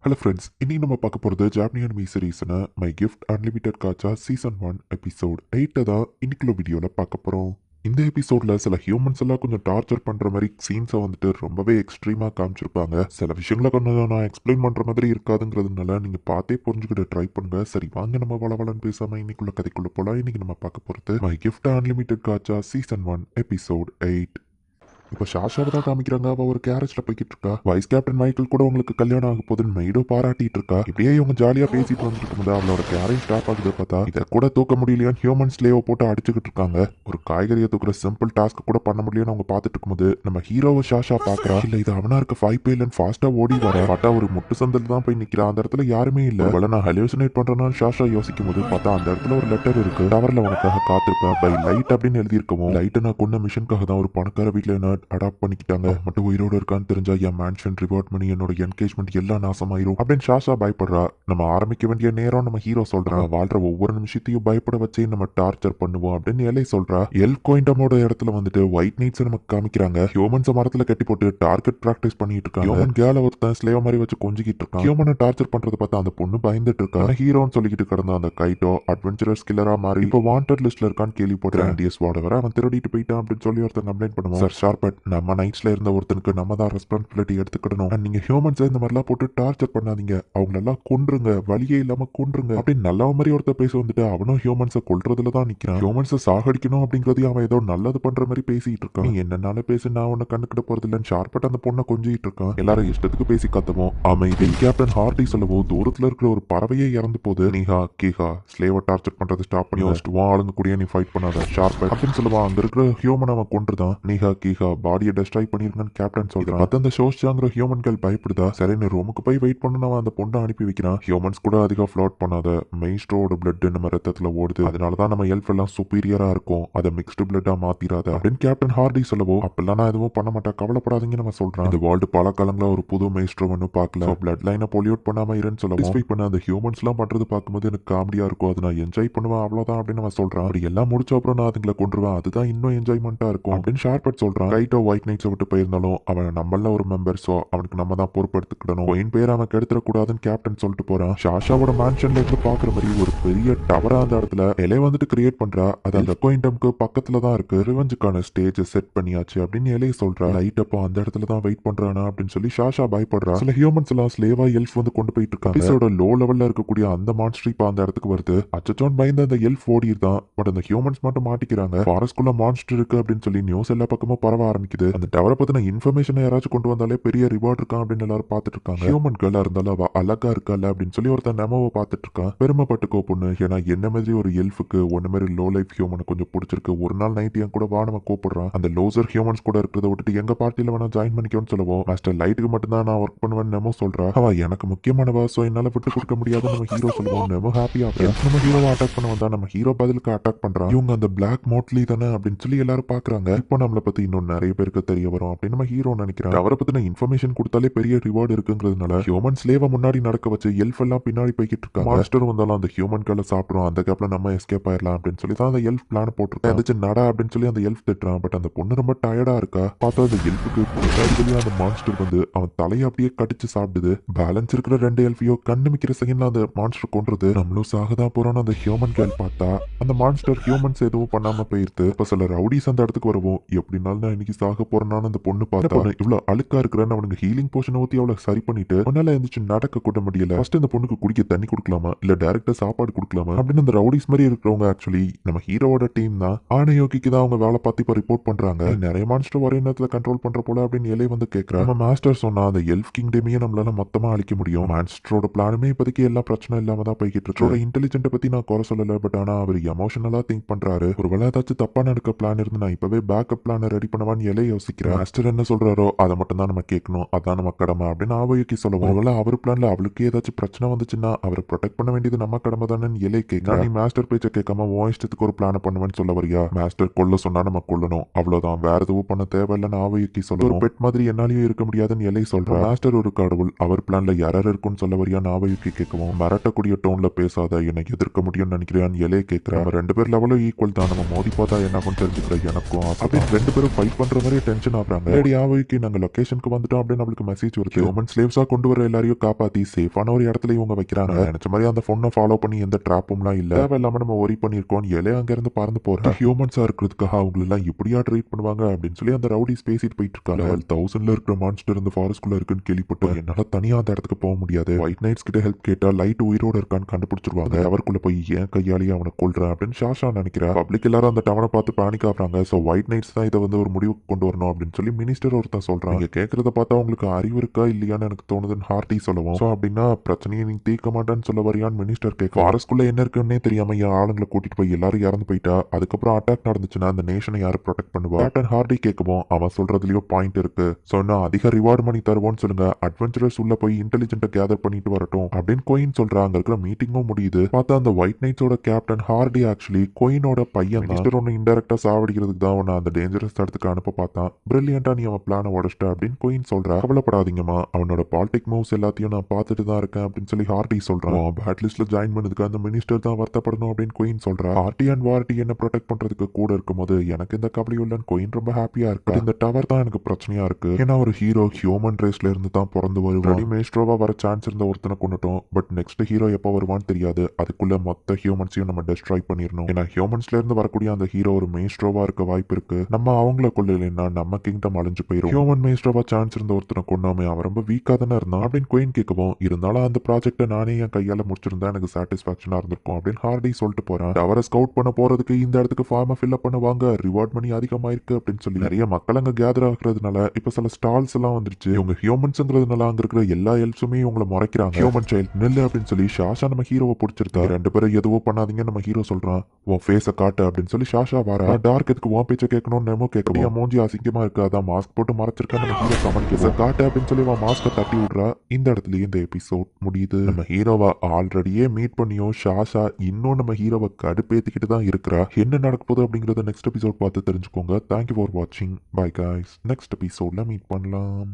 Hello friends, இன்னைக்கு நம்ம பார்க்க போகிறது ஜாப்பனீஸ் அனிமி சீரீஸ்னு my gift unlimited gacha season 1 episode 8 தான் இன்னைக்குள்ள வீடியோவில் பார்க்க போகிறோம். இந்த எபிசோடில் சில ஹியூமன்ஸ் எல்லாம் கொஞ்சம் டார்ச்சர் பண்ணுற மாதிரி சீன்ஸை வந்துட்டு ரொம்பவே எக்ஸ்ட்ரீமாக காமிச்சிருப்பாங்க. சில விஷயங்களை கொஞ்சம் நான் எக்ஸ்பிளைன் பண்ணுற மாதிரி இருக்காதுங்கிறதுனால நீங்கள் பார்த்தே புரிஞ்சுக்கிட்டு ட்ரை பண்ணுங்க. சரி வாங்க நம்ம வளவலன்னு பேசாமல் இன்னைக்குள்ள கதைக்குள்ள போகலாம். இன்னைக்கு நம்ம பார்க்க போகிறது my gift unlimited gacha season 1 episode 8. இப்போ ஷாஷாவை தான் காமிக்கிறாங்க. அவள் ஒரு கேரேஜ்ல போய்கிட்டு இருக்கா. வைஸ் கேப்டன் மைக்கேல் கூட உங்களுக்கு கல்யாணம் ஆக போதுன்னு மெய்டோ பாராட்டிட்டு இருக்கா. இப்படியே இவங்க ஜாலியா பேசிட்டு வந்துட்டு இருக்கும்போது அவளோட கேரேஜ் ஸ்டாப் ஆகுது. பார்த்தா இதை கூட தூக்க முடியலையான்னு ஹியூமன் ஸ்லேவை போட்டு அடிச்சுக்கிட்டு இருக்காங்க. ஒரு காய்கறியை தூக்குற சிம்பிள் டாஸ்க் கூட பண்ண முடியலன்னு அவங்க பார்த்துட்டு இருக்கும்போது நம்ம ஹீரோவை ஷாஷா பாக்குறா. இல்ல இது அவனா இருக்க 5 பேலன்னு ஃபாஸ்டா ஓடி வர பார்த்தா ஒரு முட்டு சந்தில் தான் போய் நிக்கிறா. அந்த இடத்துல யாருமே இல்ல. ஒருவேளை நான் ஹெலுசினேட் பண்றேன்னு ஷாஷா யோசிக்கும் போது பார்த்தா அந்த இடத்துல ஒரு லெட்டர் இருக்கு. டவர்ல உனக்காக காத்திருப்பேன் பை லைட் அப்படின்னு எழுதி இருக்கவும் லைட்டை நான் கொண்ட மிஷனுக்காக தான் ஒரு பணக்கார வீட்டுல என்ன அடாப்ட் பண்ணிக்கிட்டாங்க. மட்டும் உயிரோட இருக்கான்னு தெரிஞ்சா என் மேன்ஷன் ரிவார்ட் பண்ணி என்னோட என்கேஜ்மெண்ட் எல்லாம் நாசமாயிரும் அப்படின்னு ஷாஷா பயப்படுறா. நம்ம ஆரம்பிக்க வேண்டிய நேரம் நம்ம ஹீரோ சொல்றான். வாழ்ற ஒவ்வொரு நிமிஷத்தையும் பயப்பட வச்சு நம்ம டார்ச்சர் பண்ணுவோம் அப்படின்னு எல்லை சொல்றா. எல் கோயிண்டமோட இடத்துல வந்துட்டு ஒயிட் நைட்ஸ் நமக்கு காமிக்கிறாங்க. ஹியூமன்ஸ் மரத்துல கட்டி போட்டு டார்கெட் பிராக்டிஸ் பண்ணிட்டு இருக்காங்க. ஹியூமன் கேல ஒருத்தன் ஸ்லேவ் மாதிரி வச்சு கொஞ்சிக்கிட்டு இருக்கான். ஹியூமனை டார்ச்சர் பண்றதை பார்த்தா அந்த பொண்ணு பயந்துட்டு இருக்கா. ஹீரோன்னு சொல்லிக்கிட்டு கிடந்த அந்த கைட்டோ அட்வென்ச்சரஸ் கில்லரா மாறி இப்போ வாண்டட் லிஸ்ட்ல இருக்கான்னு கேள்விப்பட்டேன். டிஎஸ் வாடவர அவன் திருடிட்டு போயிட்டான் அப்படின்னு சொல்லி ஒருத்தன் கம்ப்ளைண்ட் பண்ணுவான். சார் ஷார்பட் நம்ம நைட்ஸ்ல இருந்த ஒருத்தனுக்கு நம்ம தான் ரெஸ்பான்சிபிலிட்டி எடுத்துக்கிடணும். நீங்க ஹியூமன்ஸ் இந்த மாதிரிலாம் போட்டு டார்ச்சர் பண்ணாதீங்க. அவங்களெல்லாம் கொன்றுங்க, வழியே இல்லாம கொன்றுங்க அப்படின்னு நல்ல மாதிரி ஒருத்தர் பேச வந்துட்டு அவனும் ஹியூமன்ஸை கொல்றதுல தான் நிக்கிறான். ஹியூமன்ஸை சாகடிக்கணும் அப்படிங்கறதையும் அவன் ஏதோ நல்லது பண்ற மாதிரி பேசிட்டு இருக்கான். நீ என்னன்னால பேசு, நான் உன்னை கண்டுக்கிட்ட போறது இல்லைன்னு ஷார்பட் அந்த பொண்ணை கொஞ்சிட்டு இருக்கான். எல்லாரும் இஷ்டத்துக்கு பேசி கத்தவும் அமைதி கேப்டன் ஹார்டி சொல்லவும் தூரத்துல இருக்கிற ஒரு பறவையே இறந்து போகுது. நீஹா கேஹா ஸ்லேவ டார்ச்சர் பண்றது ஸ்டாப் பண்ணி ஆளுங்க கூட நீ ஃபைட் பண்ணாத ஷார்பட் அப்படின்னு சொல்லுவான். அங்க இருக்கிற ஹியூமன் அவன் கொன்றுதான். நீஹா கீஹா பாடியை டெஸ்ட்ராய் பண்ணிருங்கன்னு கேப்டன் சொல்றான். அது அந்த ஷோஷாங்கிற ஹியூமன்கள் பயப்படுதா. சரின்னு ரூமுக்கு போய் வெயிட் பண்ணு அவன் அந்த பொண்ணை அனுப்பி வைக்கிறான். ஹியூமன்ஸ் கூட அதிகம் ஃப்ளோட் பண்ணாத, மெயின்ஸ்ட்ரோட பிளட் நம்ம ரத்தத்துல ஓடுது, அதனாலதான் நம்ம எல்ஃப் எல்லாம் சுப்பீரியரா இருக்கும், அதை மிக்ஸ்டு பிளட்டா மாத்திராத அப்படின்னு கேப்டன் ஹார்டி சொல்லவோ அப்பெல்லாம் நான் எதுவும் பண்ண மாட்டேன், கவலைப்படாதீங்கன்னு நம்ம சொல்றான். இந்த வேர்ல்டு பல காலங்களா ஒரு புது மெயின்ஸ்ட்ரோ ஒன்னும் பார்க்கல, பிளட் லைனை பொல்யூட் பண்ணாம இருன்னு சொல்லவும் பண்ண அந்த ஹியூமன்ஸ் எல்லாம் பண்றது பார்க்கும்போது எனக்கு காமெடியா இருக்கும், அது நான் என்ஜாய் பண்ணுவேன் அவ்வளவுதான் அப்படின்னு நம்ம சொல்றான். அப்படி எல்லாம் முடிச்ச அப்புறம் நான் அதுங்களை கொண்டுருவேன், அதுதான் இன்னும் என்ஜாய்மெண்டா இருக்கும் அப்படின்னு ஷார்பட் சொல்றான். கைட்டோ ஒயிட் நைட்ஸை விட்டு போயிருந்தாலும் அவன் நம்மள ஒரு மெம்பர், சோ அவனுக்கு நம்ம தான் பொறுப்பெடுத்துக்கிடணும். ஒயின் பேர் அவன் கெடுத்துடக்கூடாதுன்னு கேப்டன் சொல்லிட்டு போறான். ஷாஷாவோட மேன்ஷன்ல இருந்து பாக்குற மாதிரி ஒரு பெரிய டவரா அந்த இடத்துல எலை வந்துட்டு கிரியேட் பண்றா. அது அந்த கோயிண்டம்க்கு பக்கத்துல தான் இருக்கு. ரிவெஞ்சுக்கான ஸ்டேஜ் செட் பண்ணியாச்சு அப்படின்னு எலை சொல்றா. லைட் அப்போ அந்த இடத்துல தான் வெயிட் பண்றானா அப்படின்னு சொல்லி ஷாஷா பயப்படுறா. சில ஹியூமன்ஸ் எல்லாம் ஸ்லேவா எல்ஃப் வந்து கொண்டு போயிட்டு இருக்காங்க. எபிசோட லோ லெவல்ல இருக்கக்கூடிய அந்த மான்ஸ்டர் இப்ப அந்த இடத்துக்கு வருது. அச்சச்சோன் பயந்து அந்த எல்ஃப் ஓடிதான். பட் அந்த ஹியூமன்ஸ் மட்டும் மாட்டிக்கிறாங்க. ஃபாரஸ்ட்குள்ள மான்ஸ்டர் இருக்கு அப்படின்னு சொல்லி நியூஸ் எல்லா பக்கமும் பரவ ஆரம்பிக்குது. அந்த டவரை பத்தின இன்ஃபர்மேஷன் யாராச்சும் கொண்டு வந்தாலே பெரிய ரிவார்ட் இருக்கான் அப்படின்னு எல்லாரும் பார்த்துட்டு இருக்காங்க. ஹியூமன் கேர்லா இருந்தாலும் அவ அழகா இருக்கல அப்படின்னு சொல்லி ஒருத்தன் நெமோவை பார்த்துட்டு இருக்கான். பெருமைப்பட்டுக்கோ பொண்ணு, ஏன்னா என்ன மாதிரி ஒரு எல்ஃபுக்கு ஒன்னு மாதிரி லோ லைஃப் ஹியூமனை கொஞ்சம் பிடிச்சிருக்கு, ஒரு நாள் நைட் என் கூட வா நம்ம கூப்பிடுறான். அந்த லோசர் ஹியூமன்ஸ் கூட இருக்கிறத விட்டுட்டு எங்க பார்ட்டியில வேணா ஜாயின் பண்ணிக்கோன்னு சொல்லுவோம். மாஸ்டர் லைட்டுக்கு மட்டும் தான் நான் ஒர்க் பண்ணுவேன் நெமோ சொல்றா. அவ எனக்கு முக்கியமானவா, சோ என்னால விட்டு கொடுக்க முடியாதுன்னு நம்ம ஹீரோ சொல்லுவோம். நெமோ ஹாப்பியா நம்ம ஹீரோவை அட்டாக் பண்ண வந்தா நம்ம ஹீரோ பதிலுக்கு அட்டாக் பண்றான். இவங்க அந்த பிளாக் மோட்லி தானே அப்படின்னு சொல்லி எல்லாரும் பாக்குறாங்க. இப்போ நம்மளை பத்தி இன்னும் நிறைய பேருக்கு தெரிய வரும் அப்படின்னு நம்ம ஹீரோ நினைக்கிறான். அவரை பத்தின இன்ஃபர்மேஷன் கொடுத்தாலே பெரிய ரிவார்டு இருக்குங்கிறதுனால ஹியூமன் ஸ்லேவ முன்னாடி நடக்க வச்சு எல்ஃப் எல்லாம் பின்னாடி போய்கிட்டு இருக்காங்க. மாஸ்டர் வந்தாலும் அந்த ஹியூமன் கேர்ல சாப்பிடுறோம், அந்த கேப்ல நம்ம எஸ்கேப் ஆயிடலாம் அப்படின்னு சொல்லி தான் அந்த எல்ஃப் பிளான் போட்டிருக்கேன். எதாச்சும் நடா அப்படின்னு சொல்லி அந்த எல்ஃப் திட்டுறான். பட் அந்த பொண்ணு ரொம்ப டயர்டா இருக்கா. பார்த்தா அந்த எல்ஃபுக்கு சொல்லி அந்த மான்ஸ்டர் வந்து அவன் தலையை அப்படியே கடிச்சு சாப்பிடுது. பேலன்ஸ் இருக்கிற 2 எல்ஃபையோ கண்ணு மிக்கிற செகண்ட்ல அந்த மான்ஸ்டர் கொன்றது. நம்மளும் சாகதான் போறோம்னு அந்த ஹியூமன் கேர்ள் பார்த்தா அந்த மான்ஸ்டர் ஹியூமன்ஸ் எதுவும் பண்ணாம போயிருது. இப்ப சில ரவுடிஸ் அந்த இடத்துக்கு வருவோம். எப்படினாலும் நான் இன்னைக்கு சாக போறேன்னு அந்த பொண்ணு பார்த்தா இவ்வளவு அழுக்கா இருக்கிறேன்னு அவனுக்கு ஹீலிங் போஷன் ஊத்தி அவளை சரி பண்ணிட்டு உன்னால எந்திரிச்சு நடக்க கூட முடியல. ஃபர்ஸ்ட் இந்த பொண்ணுக்கு குடிக்க தண்ணி கொடுக்கலாமா இல்ல டைரக்டா சாப்பாடு கொடுக்கலாமா அப்படின்னு அந்த ரவுடிஸ் மாதிரி இருக்கிறவங்க ஆக்சுவலி நம்ம ஹீரோவோட டீம் தான். ஆனையோக்கிக்கு தான் அவங்க வேலை பார்த்து இப்ப ரிப்போர்ட் பண்றாங்க. நிறைய மான்ஸ்டர் ஒரே நேரத்துல கண்ட்ரோல் பண்ற போல அப்படின்னு எலை வந்து கேட்கறா. நம்ம மாஸ்டர் சொன்னா அந்த எல்ஃப் கிங்டமையே நம்மளால மொத்தமா அழிக்க முடியும். மான்ஸ்டரோட பிளானுமே இப்போதைக்கு எல்லா பிரச்சனை இல்லாம தான் போய்கிட்டு இருக்கு. இன்டெலிஜென்ட் பத்தி நான் குறை சொல்லல, பட் ஆனா அவர் எமோஷனலா திங்க் பண்றாரு. ஒருவேளை ஏதாச்சும் தப்பா நடக்க பிளான் இருந்து நான் இப்பவே பேக்கப் பிளான் ரெடி பண்ணவான்னு எலை யோசிக்கிறேன். மாஸ்டர் என்ன சொல்றாரோ அதை மட்டும் தான் நம்ம கேட்கணும், அதான் நம்ம கடமை அப்படின்னு ஆவோயுக்கி சொல்லுவோம். ஒருவேளை அவர் பிளான்ல அவளுக்கு ஏதாச்சும் பிரச்சனை வந்துச்சுன்னா அவரை ப்ரொடெக்ட் பண்ண வேண்டியது நம்ம கடமை தானே எலை கேட்கலாம். நீ மாஸ்டர் பேச்சை கேட்காம உன் இஷ்டத்துக்கு ஒரு பிளான் பண்ணுவேன்னு சொல்ல வரியா? மாஸ்டர் கொல்ல சொன்னா நம்ம கொல்லணும், அவ்வளவுதான், வேற எதுவும் பண்ண தேவையில்லைன்னு ஆவோயுக்கி சொல்லுவோம். ஒரு பெட் மாதிரி என்னாலையும் இருக்க முடியாதுன்னு எலை சொல்றா. மாஸ்டர் ஒரு கடவுள், அவர் பிளான்ல யாராரு இருக்குன்னு சொல்ல வரியா? ஆவோயுக்கி கேட்கவும் மிரட்டக்கூடிய டோன்ல பேசாத, எனக்கு எதிர்க்க முடியும்னு நினைக்கிறேன் எலை கேட்கிறேன். நம்ம 2 பேர் லெவலும் ஈக்குவல் தான், நம்ம மோதி பார்த்தா என்ன தெரிஞ்சுக்கிற எனக்கும் அப்படின்னு 2 பேரும் ஃபைட் பண்ற சொல்ற மாதிரி டென்ஷன் ஆகுறாங்க. ரெடி ஆவிக்கு நாங்க லொகேஷனுக்கு வந்துட்டோம் அப்படின்னு நம்மளுக்கு மெசேஜ் வருது. ஹியூமன் ஸ்லேவ்ஸா கொண்டு வர எல்லாரையும் காப்பாத்தி சேஃபான ஒரு இடத்துல இவங்க வைக்கிறாங்க. நினைச்ச மாதிரி அந்த பொண்ணை ஃபாலோ பண்ணி எந்த ட்ராப்பும்லாம் இல்ல. தேவையில்லாம நம்ம ஒரி பண்ணிருக்கோம். இலையே அங்க இருந்து பறந்து போற ஹியூமன்ஸா இருக்கிறதுக்காக அவங்க எல்லாம் இப்படியா ட்ரீட் பண்ணுவாங்க அப்படின்னு சொல்லி அந்த ரவுடிஸ் பேசிட்டு போயிட்டு இருக்காங்க. லெவல் 1000ல இருக்கிற மான்ஸ்டர் இந்த ஃபாரஸ்ட்குள்ள இருக்குன்னு கேள்விப்பட்டோம். என்னால தனியா அந்த இடத்துக்கு போக முடியாது. ஒயிட் நைட்ஸ் கிட்ட ஹெல்ப் கேட்டா லைட் உயிரோட இருக்கான்னு கண்டுபிடிச்சிருவாங்க. அவருக்குள்ள போய் ஏன் கையாலேயே அவனை கொல்றேன் அப்படின்னு ஷாஷா நினைக்கிறா. பப்ளிக் எல்லாரும் அந்த டவனை பார்த்து பேனிக் ஆகுறாங்க. சோ ஒயிட் நைட்ஸ் தான் இதை ஒரு முடிவுக்கு கொண்டு வரணும் அப்படின்னு சொல்லி மினிஸ்டர் ஒருத்தன் சொல்றான். நீங்க கேட்கறத பார்த்தா உங்களுக்கு அறிவு இருக்கா இல்லையான்னு எனக்கு தோணுதுன்னு ஹார்ட்டி சொல்லுவோம். சோ அப்படின்னா பிரச்சனையை நீங்க தீர்க்க மாட்டேன்னு சொல்ல வரியான்னு மினிஸ்டர் கேட்க ஃபாரஸ்ட்குள்ள என்ன இருக்குன்னே தெரியாம என் ஆளுங்களை கூட்டிட்டு போய் எல்லாரும் இறந்து போயிட்டா அதுக்கப்புறம் அட்டாக் நடந்துச்சுன்னா அந்த நேஷனை யாரு ப்ரொடெக்ட் பண்ணுவா? கேப்டன் ஹார்டி கேட்கவும் அவன் சொல்றதுலயோ பாயிண்ட் இருக்கு. சொன்னா அதிக ரிவார்டு மணி தருவோம்னு சொல்லுங்க. அட்வென்ச்சரஸ் உள்ள போய் இன்டெலிஜென்ட்டை கேதர் பண்ணிட்டு வரட்டும் அப்படின்னு கோயின் சொல்றாங்க. அங்க இருக்கிற மீட்டிங்கும் முடியுது. பார்த்தா அந்த ஒயிட் நைட்ஸோட கேப்டன் ஹார்டி ஆக்சுவலி கோயினோட பையன். மினிஸ்டர் ஒன்னு இன்டெரக்டா சாவடிக்கிறதுக்கு தான் அவனை அந்த டேஞ்சரஸ் இடத்துக்கு அனுப்ப பார்த்தான். பிரில்லியண்டா நீ அவன் பிளான உடச்சிட்ட அப்படின்னு கோயின் சொல்றா. கவலைப்படாதீங்கம்மா, அவனோட பாலிடிக் மூவ்ஸ் எல்லாத்தையும் நான் பார்த்துட்டு தான் இருக்கேன் அப்படின்னு சொல்லி ஹார்டி சொல்றான். பேட் லிஸ்ட்ல ஜாயின் பண்ணதுக்கு அந்த மினிஸ்டர் தான் வருத்தப்படணும் அப்படின்னு கோயின் சொல்றா. ஹார்டி அண்ட் வார்டி என்ன ப்ரொடெக்ட் பண்றதுக்கு கூட இருக்கும்போது எனக்கு இந்த கவலையும் இல்லைன்னு கோயின் ரொம்ப ஹாப்பியா இருக்கு. இந்த டவர் தான் எனக்கு பிரச்சனையா இருக்கு. ஏன்னா ஒரு ஹீரோ ஹியூமன் ரேஸ்ல இருந்து தான் பிறந்து வருவான். மேஸ்ட்ரோவா வர சான்ஸ் இருந்த ஒருத்தனை கொண்டுட்டோம். பட் நெக்ஸ்ட் ஹீரோ எப்போ வருவான்னு தெரியாது. அதுக்குள்ள மொத்த ஹியூமன்ஸையும் நம்ம டெஸ்ட்ராய் பண்ணிடணும். ஏன்னா ஹியூமன்ஸ்ல இருந்து வரக்கூடிய அந்த ஹீரோ ஒரு மேஸ்ட்ரோவா இருக்க வாய்ப்பு இருக்கு. நம்ம அவங்கள கொள்ளலைன்னா நம்ம கிங்டம் அழிஞ்சு போயிடும். ஹியூமன் மேஸ்ட்ரோவா சான்ஸ் இருந்த ஒருத்தனை கொண்டாமே அவன் ரொம்ப வீக்கா தானே இருந்தான் அப்படின்னு குயின் கேட்கவும், இருந்தாலும் அந்த ப்ராஜெக்டை நானே என் கையால முடிச்சிருந்தா எனக்கு சாட்டிஸ்பாக்சனா இருந்திருக்கும் அப்படின்னு ஹார்டி சொல்லிட்டு போறான். டவரை ஸ்கவுட் பண்ண போறதுக்கு இந்த இடத்துக்கு ஃபார்மை ஃபில் பண்ணுவாங்க. ரிவார்ட் மணி அதிகமா இருக்கு அப்படின்னு சொல்லி நிறைய மக்கள் அங்க கேதர் ஆகுறதுனால இப்ப சில ஸ்டால்ஸ் எல்லாம் வந்துருச்சு. இவங்க ஹியூமன்ஸ்ங்கிறதுனால அங்க இருக்கிற எல்லா எல்ஸுமே இவங்களை முறைக்கிறாங்க. ஹியூமன் சைல்ட் நெல்லு அப்படின்னு சொல்லி ஷாஷா நம்ம ஹீரோவை பிடிச்சிருக்கா. ரெண்டு பேரும் எதுவோ பண்ணாதீங்க நம்ம ஹீரோ சொல்றான். உன் ஃபேஸ காட்டு அப்படின்னு சொல்லி ஷாஷா வாரா. டார்க் எதுக்கு உன் பேச்ச கேட்கணும்னு நெமோ கேட்கணும். மூஞ்சி அசிங்கமா இருக்கு, அதான் மாஸ்க் போட்டு மறைச்சிருக்கா. நம்ம ஹீரோ சமாளிக்க காட்டு அப்படின்னு சொல்லி அவன் மாஸ்க தட்டி விடுறா. இந்த இடத்துலயே இந்த எபிசோட் முடியுது. நம்ம ஹீரோவை ஆல்ரெடியே மீட் பண்ணியும் ஷாஷா இன்னும் நம்ம ஹீரோவை கடுப்பேத்திக்கிட்டு தான் இருக்கிறா. என்ன நடக்க போகுது அப்படிங்கறத நெக்ஸ்ட் எபிசோட் பார்த்து தெரிஞ்சுக்கோங்க. தேங்க்யூ ஃபார் வாட்சிங். Bye guys. நெக்ஸ்ட் எபிசோட்ல மீட் பண்ணலாம்.